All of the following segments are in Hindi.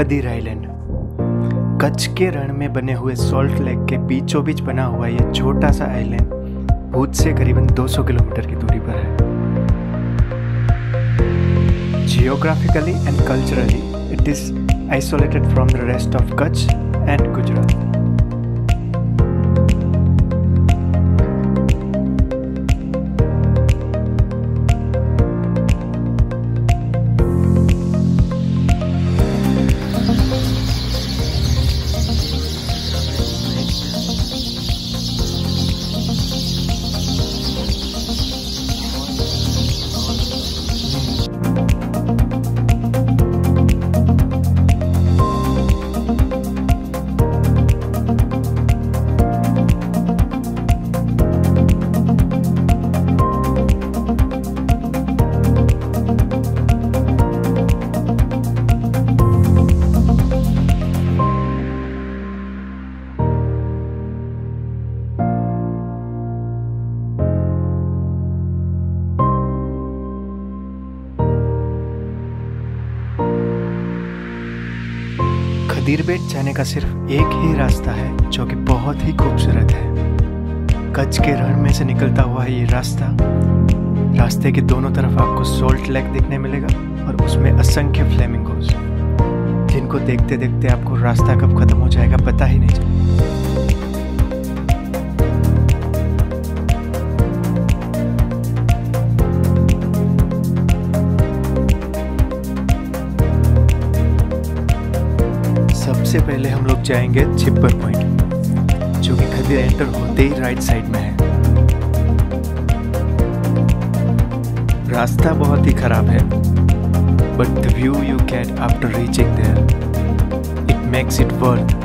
खदीर आइलैंड। कच्छ के रण में बने हुए सॉल्ट लेक के बीचों बीच बना हुआ यह छोटा सा आइलैंड भुज से करीबन 200 किलोमीटर की दूरी पर है। Geographically and culturally it is isolated from the rest of Kutch and Gujarat. Khadir Bet जाने का सिर्फ एक ही रास्ता है जो कि बहुत ही खूबसूरत है। कच्छ के रण में से निकलता हुआ है ये रास्ते के दोनों तरफ आपको सॉल्ट लेक देखने मिलेगा और उसमें असंख्य फ्लेमिंगोज, जिनको देखते देखते आपको रास्ता कब खत्म हो जाएगा पता ही नहीं चलेगा। सबसे पहले हम लोग जाएंगे छिब्बर पॉइंट, जो कि खदीर एंटर होते ही राइट साइड में है। रास्ता बहुत ही खराब है, but the view you get after reaching there it makes it worth.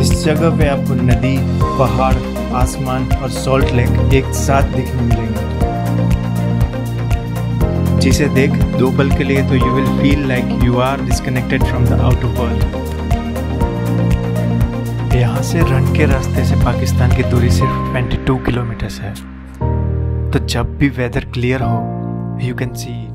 इस जगह पे आपको नदी, पहाड़, आसमान और सॉल्ट लेक एक साथ दिखने मिलेंगे, जिसे देख दो पल के लिए तो you will feel like you are disconnected from the outer world. यहाँ से रण के रास्ते से पाकिस्तान की दूरी सिर्फ 22 किलोमीटर है, तो जब भी वेदर क्लियर हो यू कैन सी इट।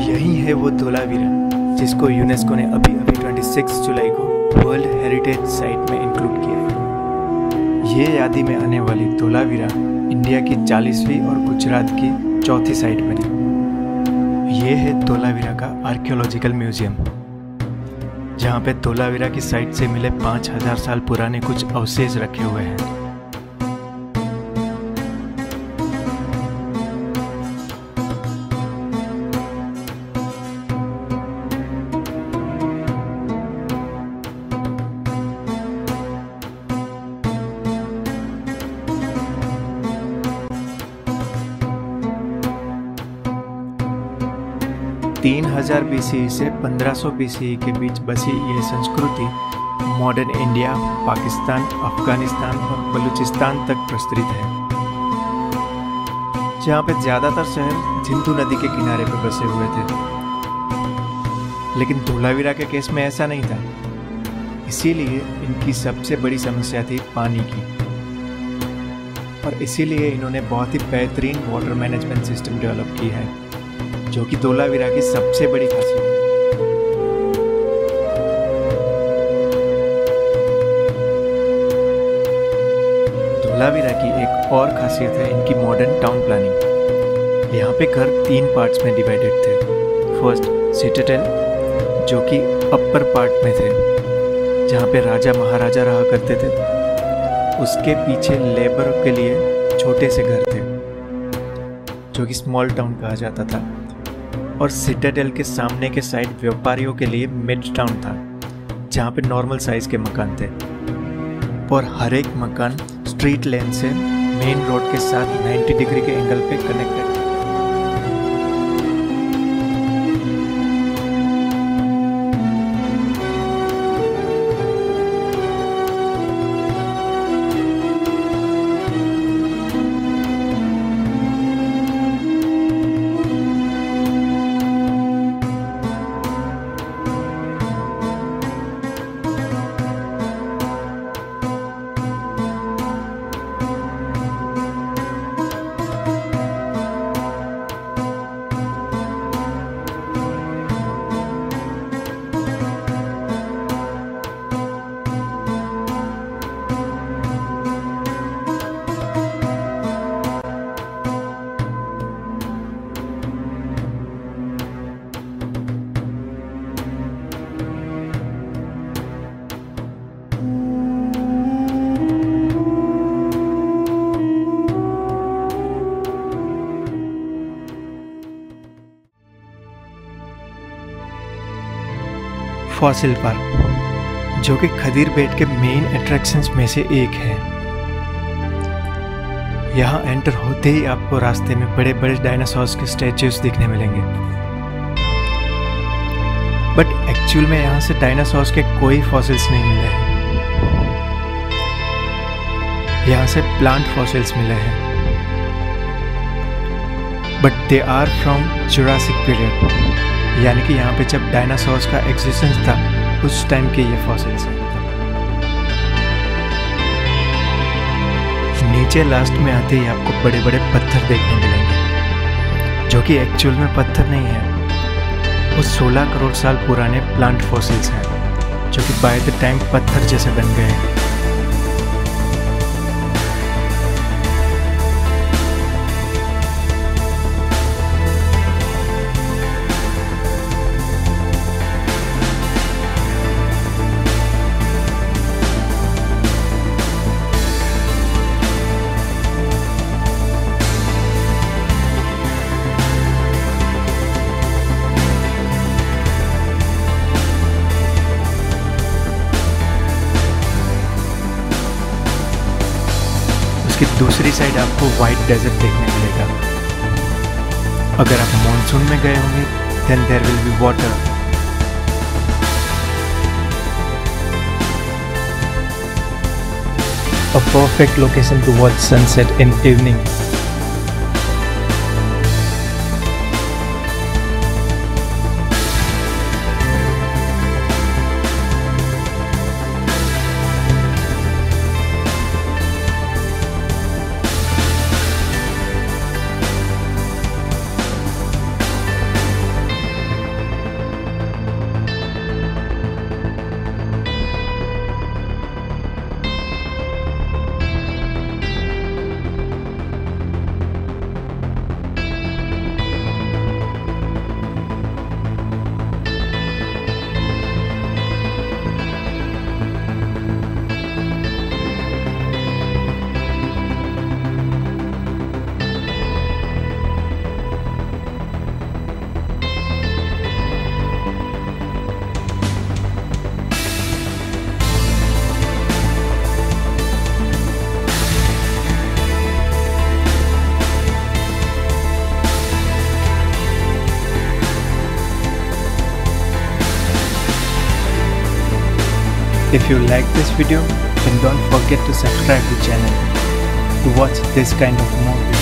यही है वो धोलावीरा जिसको यूनेस्को ने अभी 26 जुलाई को वर्ल्ड हेरिटेज साइट में इंक्लूड किया है। ये यादी में आने वाली धोलावीरा इंडिया की 40वीं और गुजरात की 4थी साइट बनी। ये है धोलावीरा का आर्कियोलॉजिकल म्यूजियम, जहाँ पे धोलावीरा की साइट से मिले 5000 साल पुराने कुछ अवशेष रखे हुए हैं। तीन 3000 BCE से 1500 BCE के बीच बसी ये संस्कृति मॉडर्न इंडिया, पाकिस्तान, अफगानिस्तान और बलूचिस्तान तक प्रस्तुत है, जहाँ पे ज़्यादातर शहर सिंधु नदी के किनारे पर बसे हुए थे। लेकिन धोलावीरा के केस में ऐसा नहीं था, इसीलिए इनकी सबसे बड़ी समस्या थी पानी की, और इसीलिए इन्होंने बहुत ही बेहतरीन वाटर मैनेजमेंट सिस्टम डेवलप की है, जो कि धोलावीरा की सबसे बड़ी खासियत है। धोलावीरा की एक और खासियत है इनकी मॉडर्न टाउन प्लानिंग। यहाँ पे घर 3 पार्ट्स में डिवाइडेड थे। फर्स्ट सिटाडेल, जो कि अपर पार्ट में थे, जहाँ पे राजा महाराजा रहा करते थे। उसके पीछे लेबर के लिए छोटे से घर थे, जो कि स्मॉल टाउन कहा जाता था, और सिटाडेल के सामने के साइड व्यापारियों के लिए मिड टाउन था, जहाँ पे नॉर्मल साइज के मकान थे, और हर एक मकान स्ट्रीट लेन से मेन रोड के साथ 90 डिग्री के एंगल पे कनेक्टेड। फॉसिल पार्क, जो कि खदीर बेट के मेन अट्रैक्शंस में से एक है। यहाँ एंटर होते ही आपको रास्ते में बड़े बड़े डायनासोर्स के स्टैच्यूज दिखने मिलेंगे, बट एक्चुअल में यहाँ से डायनासोर्स के कोई फॉसिल्स नहीं मिले हैं। यहाँ से प्लांट फॉसिल्स मिले हैं, but they are from Jurassic period, यानी कि यहाँ पे जब डायनासोर्स का एग्जिस्टेंस था उस टाइम के ये फॉसिल्स हैं। नीचे लास्ट में आते ही आपको बड़े बड़े पत्थर देखने मिलेंगे, जो कि एक्चुअल में पत्थर नहीं है, वो 16 करोड़ साल पुराने प्लांट फॉसिल्स हैं, जो कि बाय द टाइम पत्थर जैसे बन गए हैं। उसकी दूसरी साइड आपको वाइट डेजर्ट देखने मिलेगा। अगर आप मॉनसून में गए होंगे then there will be water. A perfect location to watch sunset in evening. If you like this video, then don't forget to subscribe to the channel to watch this kind of more videos.